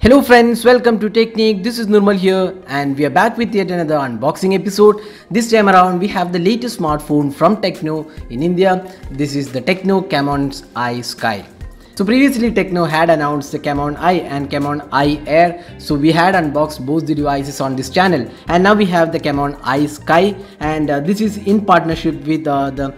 Hello friends, welcome to Technique. This is Nirmal here and we are back with yet another unboxing episode. This time around we have the latest smartphone from Tecno in India. This is the Tecno Camon's i Sky. So previously Tecno had announced the Camon i and Camon i Air. So we had unboxed both the devices on this channel, and now we have the Camon i Sky, and this is in partnership with the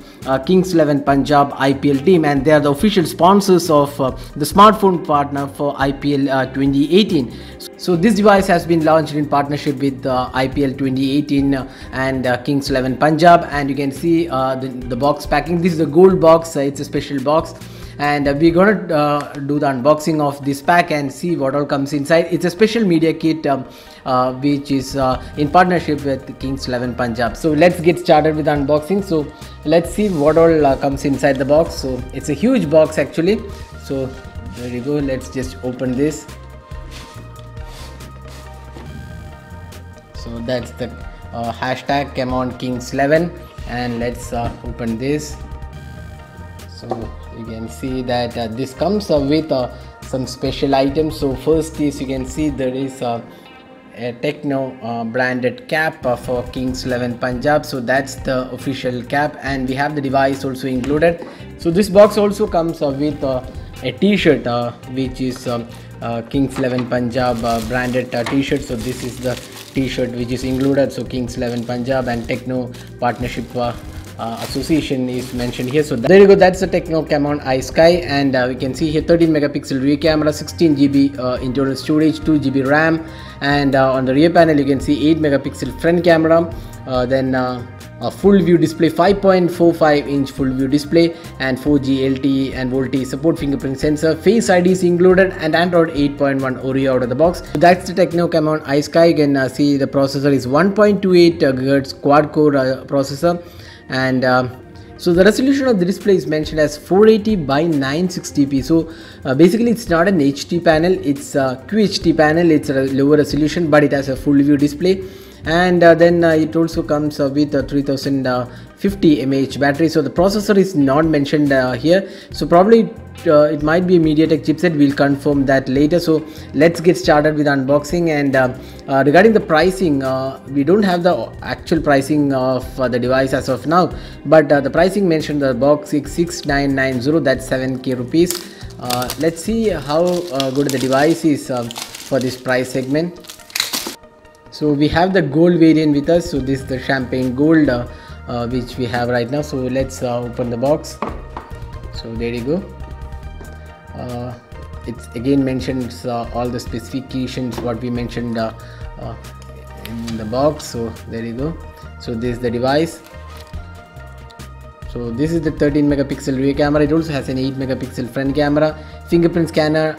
Kings 11 Punjab IPL team, and they are the official sponsors of the smartphone partner for IPL 2018. So this device has been launched in partnership with IPL 2018 and Kings 11 Punjab, and you can see the box packing. This is a gold box, it's a special box, and we're gonna do the unboxing of this pack and see what all comes inside. It's a special media kit which is in partnership with Kings 11 Punjab. So let's get started with the unboxing. So let's see what all comes inside the box. So it's a huge box actually. So there you go. Let's just open this. So that's the hashtag Camon Kings 11, and let's open this. So you can see that this comes with some special items. So first is, you can see there is a Tecno branded cap for Kings 11 Punjab. So that's the official cap, and we have the device also included. So this box also comes with a t-shirt which is Kings 11 Punjab branded t-shirt. So this is the t-shirt which is included. So Kings 11 Punjab and Tecno partnership association is mentioned here. So there you go, that's the Tecno Camon i Sky, and we can see here 13 megapixel rear camera, 16 GB internal storage, 2 GB RAM, and on the rear panel you can see 8 megapixel front camera, then a full view display, 5.45-inch full view display, and 4G LTE and VoLTE support, fingerprint sensor, Face ID is included, and Android 8.1 Oreo out of the box. So that's the Tecno Camon i Sky. You can see the processor is 1.28 GHz quad core processor, and so the resolution of the display is mentioned as 480 by 960p. So basically it's not an HD panel, it's a QHD panel. It's a lower resolution, but it has a full view display, and then it also comes with a 3050 mAh battery. So the processor is not mentioned here, so probably it might be a MediaTek chipset. We'll confirm that later. So let's get started with unboxing. And regarding the pricing, we don't have the actual pricing of the device as of now, but the pricing mentioned in the box is 6990, that's 7k rupees. Let's see how good the device is for this price segment. So we have the gold variant with us. So this is the champagne gold which we have right now. So let's open the box. So there you go. It's again mentions all the specifications what we mentioned in the box. So there you go. So this is the device. So this is the 13 megapixel rear camera. It also has an 8 megapixel front camera, fingerprint scanner,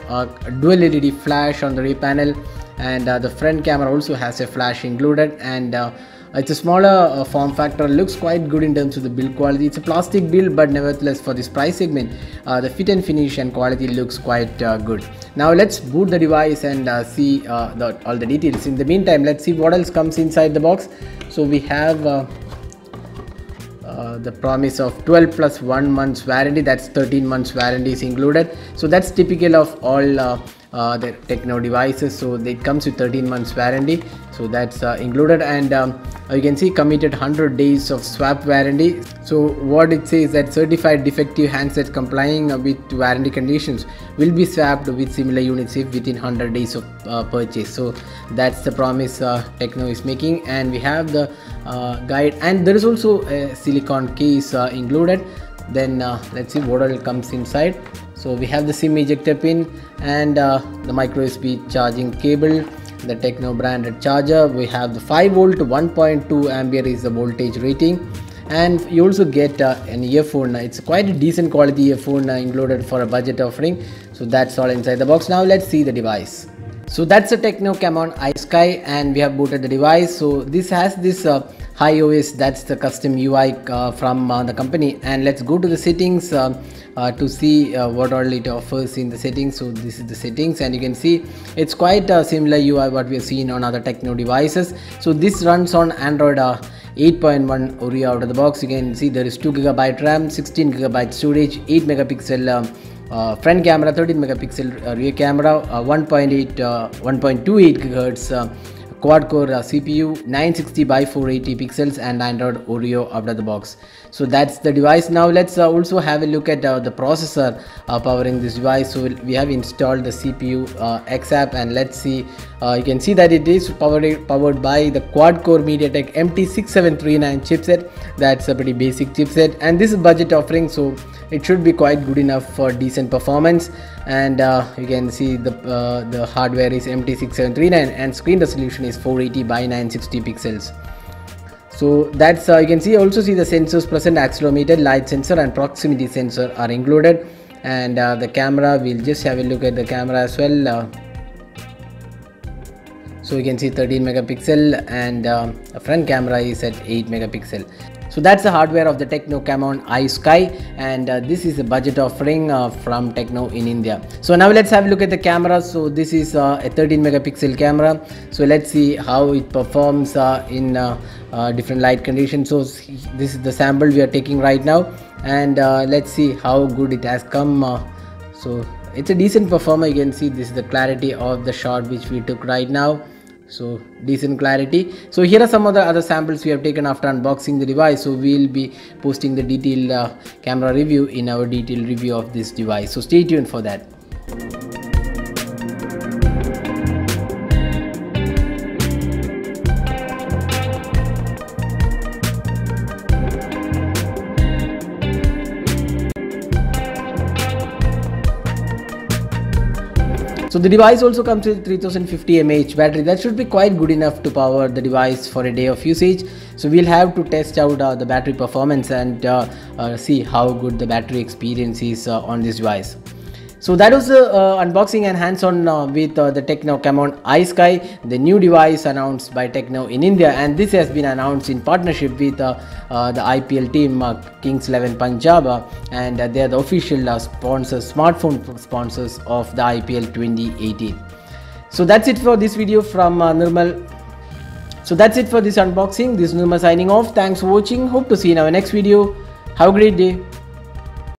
dual LED flash on the rear panel, and the front camera also has a flash included, and it's a smaller form factor. Looks quite good in terms of the build quality. It's a plastic build, but nevertheless for this price segment the fit and finish and quality looks quite good. Now let's boot the device and see all the details. In the meantime, let's see what else comes inside the box. So we have the promise of 12 plus 1 month's warranty, that's 13 months warranty is included. So that's typical of all the Tecno devices. So it comes with 13 months warranty, so that's included, and you can see committed 100 days of swap warranty. So what it says that certified defective handset complying with warranty conditions will be swapped with similar units if within 100 days of purchase. So that's the promise Tecno is making, and we have the guide, and there is also a silicone case included. Then let's see what all comes inside. So we have the SIM ejector pin, and the micro USB charging cable, the Tecno branded charger. We have the 5 volt 1.2 ampere is the voltage rating, and you also get an earphone. It's quite a decent quality earphone included for a budget offering. So that's all inside the box. Now let's see the device. So that's the Tecno Camon i Sky, and we have booted the device. So this has this HiOS, that's the custom UI from the company, and let's go to the settings to see what all it offers in the settings. So this is the settings, and you can see it's quite a similar UI what we have seen on other Tecno devices. So this runs on Android 8.1 Oreo out of the box. You can see there is 2 GB RAM, 16 GB storage, 8 megapixel front camera, 13 megapixel rear camera, 1.28 gigahertz quad core CPU, 960 by 480 pixels, and Android Oreo out of the box. So that's the device. Now let's also have a look at the processor powering this device. So we have installed the CPU X app, and let's see. You can see that it is powered by the quad core MediaTek MT6739 chipset. That's a pretty basic chipset, and this is budget offering, so it should be quite good enough for decent performance. And you can see the hardware is MT6739 and screen resolution is 480 by 960 pixels. So that's you can see also see the sensors present: accelerometer, light sensor, and proximity sensor are included. And the camera, we'll just have a look at the camera as well. So you can see 13 megapixel, and the front camera is at 8 megapixel. So that's the hardware of the Tecno Camon iSky, and this is a budget offering from Tecno in India. So now let's have a look at the camera. So this is a 13 megapixel camera. So let's see how it performs in different light conditions. So this is the sample we are taking right now, and let's see how good it has come. So it's a decent performer. You can see this is the clarity of the shot which we took right now. So decent clarity. So here are some of the other samples we have taken after unboxing the device. So we'll be posting the detailed camera review in our detailed review of this device. So stay tuned for that. So the device also comes with 3050 mAh battery. That should be quite good enough to power the device for a day of usage. So we'll have to test out the battery performance and see how good the battery experience is on this device. So that was the unboxing and hands-on with the Tecno Camon iSky, the new device announced by Tecno in India, and this has been announced in partnership with the IPL team Kings 11 Punjab, and they are the official sponsors, smartphone sponsors of the IPL 2018. So that's it for this video from Nirmal. So that's it for this unboxing. This is Nirmal signing off. Thanks for watching. Hope to see you in our next video. Have a great day.